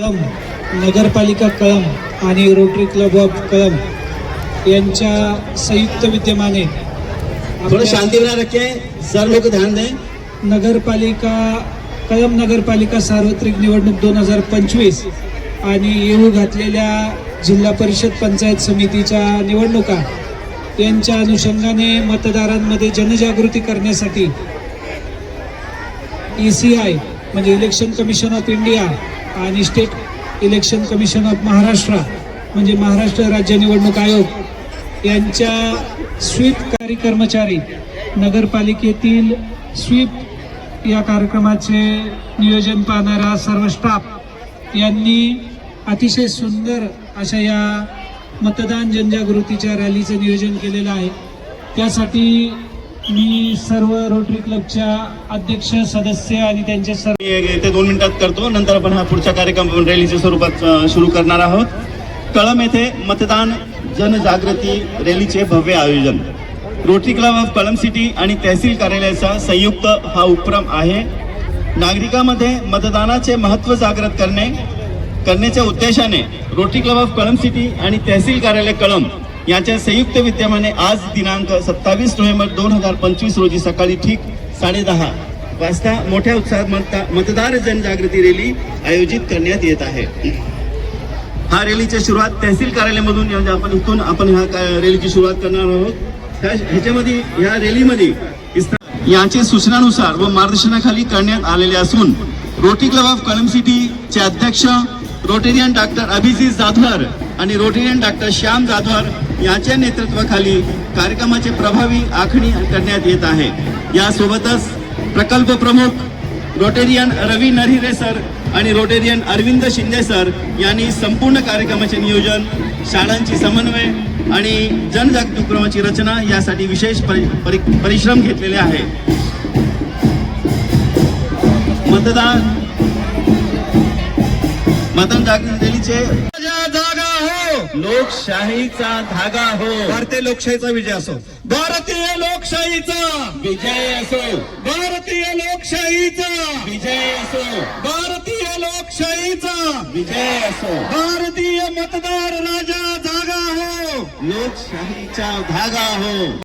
कळंब, नगरपालिका कळंब आणि rotary club of Kalamb यांच्या संयुक्त विद्यमाने थोड़ा शांति बना रखे सर, लोग ध्यान दें। कळंब नगरपालिका सार्वत्रिक निवडणूक 2025 आणि येऊ घातलेल्या जिल्हा परिषद पंचायत समितीच्या निवडणुका यांच्या अनुषंगाने मतदारांमध्ये जनजागृती करण्यासाठी ECI म्हणजे इलेक्शन कमिशन ऑफ इंडिया आणि state election commission of Maharashtra म्हणजे महाराष्ट्र राज्य निवडणूक आयोग यांच्या स्वीप कर्मचारी, नगरपालिकेतील स्वीप या कार्यक्रमाचे नियोजन पाहणारा सर्व स्टाफ यांनी अतिशय सुंदर अशा या मतदान जनजागृतीच्या रॅलीचं नियोजन केलेलं आहे। त्यासाठी मी सर्व रोटरी क्लबच्या अध्यक्ष, सदस्य आणि त्यांचे सर्व येते 2 मिनिटात करतो, नंतर आपण हा पुढचा कार्यक्रम रॅलीच्या स्वरूपात सुरू करणार आहोत। कळंब येथे मतदान जनजागृती रॅलीचे भव्य आयोजन rotary club of Kalamb city आणि तहसील कार्यालयाचा संयुक्त हा उपक्रम आहे। नागरिकांमध्ये मतदानाचे महत्त्व जागृत करण्याच्या उद्देशाने rotary club of Kalamb city आणि तहसील कार्यालय कळंब यांच्या संयुक्त विद्यमाने आज दिनांक 27 नोव्हेंबर 2025 रोजी सकाळी ठीक 10:30 वाजता मोठ्या उत्साहात मतदार जनजागृती रॅली आयोजित करण्यात येत आहे। हा रॅलीची सुरुवात तहसील कार्यालयामधून आपण ह्या रॅलीची सुरुवात करणार आहोत। ह्याच्यामध्ये ह्या रॅलीमध्ये यांच्या सूचनानुसार व मार्गदर्शनाखाली करण्यात आलेले असून रोटरी क्लब ऑफ कळंब सिटीचे अध्यक्ष रोटेरियन डॉक्टर अभिजित जाधवर आणि रोटेरियन डॉक्टर श्याम जाधवर यांच्या नेतृत्वाखाली कार्यक्रमाचे प्रभावी आखणी करण्यात येत आहे। यासोबतच प्रकल्प प्रमुख रोटेरियन रवी नरहिरे सर आणि रोटेरियन अरविंद शिंदे सर यांनी संपूर्ण कार्यक्रमाचे नियोजन, शाळांची समन्वय आणि जनजागृती उपक्रमाची रचना यासाठी विशेष परिश्रम घेतलेले आहे। मतदान जागृती रॅलीचे जागा हो, लोकशाहीचा धागा हो, भारतीय लोकशाहीचा विजय असो, भारतीय लोकशाहीचा विजय असो, भारतीय लोकशाहीचा विजय असो, भारतीय लोकशाहीचा विजय असो, भारतीय मतदार राजा जागा हो, लोकशाहीचा धागा हो।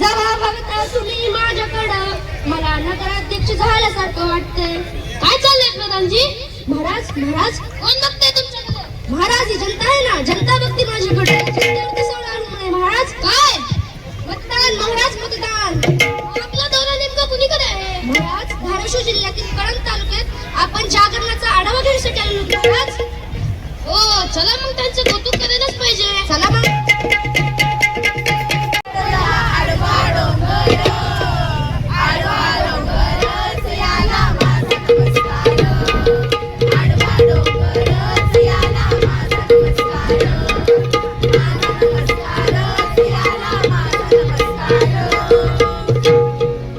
जेव्हा बघता तुम्ही माझ्याकडं मला नगराध्यक्ष झाल्यासारखं वाटतंय। काय चाललंय प्रधानजी? महाराज महाराज कोण बघतंय तुमच्याकडे? महाराज ही जनता आहे ना, जनता बघते माझ्याकडे। जनतेवरती सगळं अवलंबून आहे महाराज। काय मतदान महाराज, मतदान। आपला दौरा नेमका कुणीकडे आहे महाराज? धाराशिव जिल्ह्यातील कळंब तालुक्यात आपण जागरणाचा आढावा घेण्यासाठी आलो महाराज। हो चला मग त्यांचं कौतुक करायलाच पाहिजे। चला मग।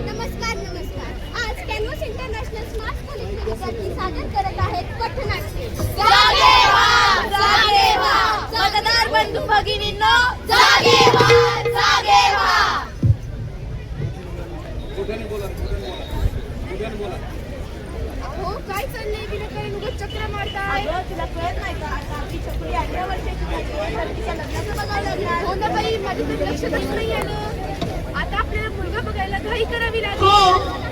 नमस्कार। आज कॅनव्हास इंटरनॅशनल विद्यार्थी सादर करत आहेत पथनाट्य. जागे व्हा, जागे व्हा, मतदार बंधू भगिनींनो, जागे व्हा, जागे व्हा. अहो काय चाललंय विनाकारण उगाच चक्र मारताय. तुला कळत नाही का आता आपली चक्री 18 वर्षाची झाली तर तिच्या लग्नाचं बघावं लागणार. हो ना बाई, माझं तर लक्षातच नाही आलं. आता आपल्याला मुलगा बघायला घाई करावी लागेल.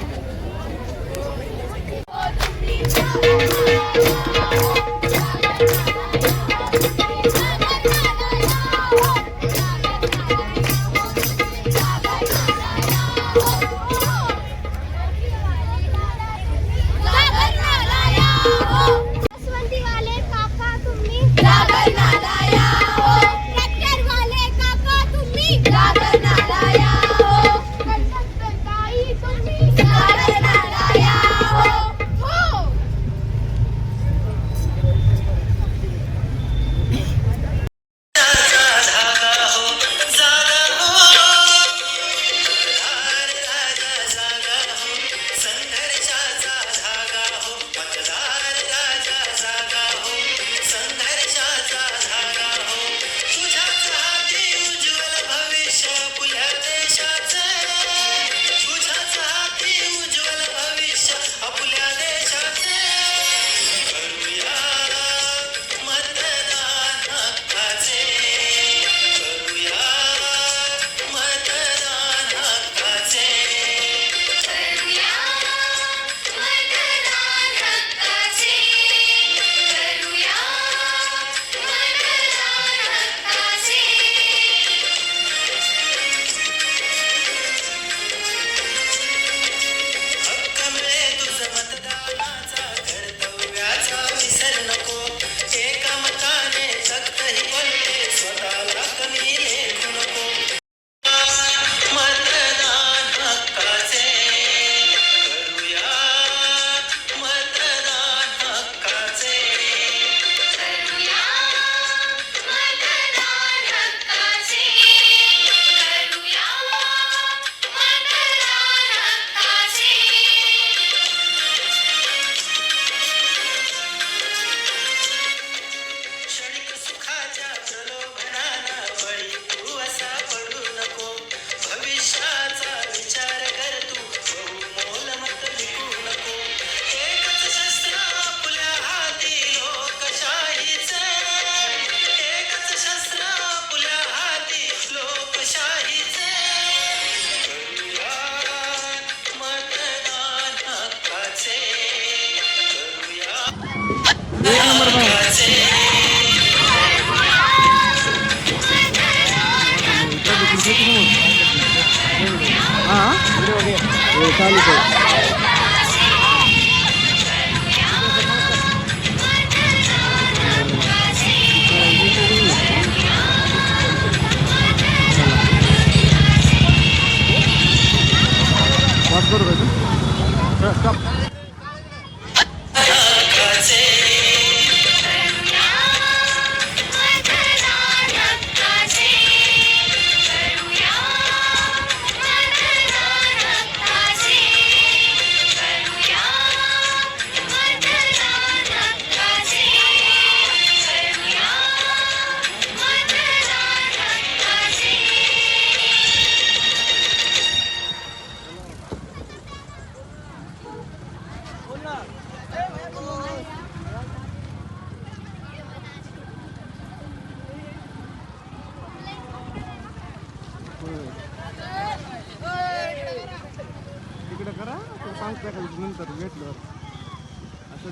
तिकडे करा 5 नंतर भेटलं असं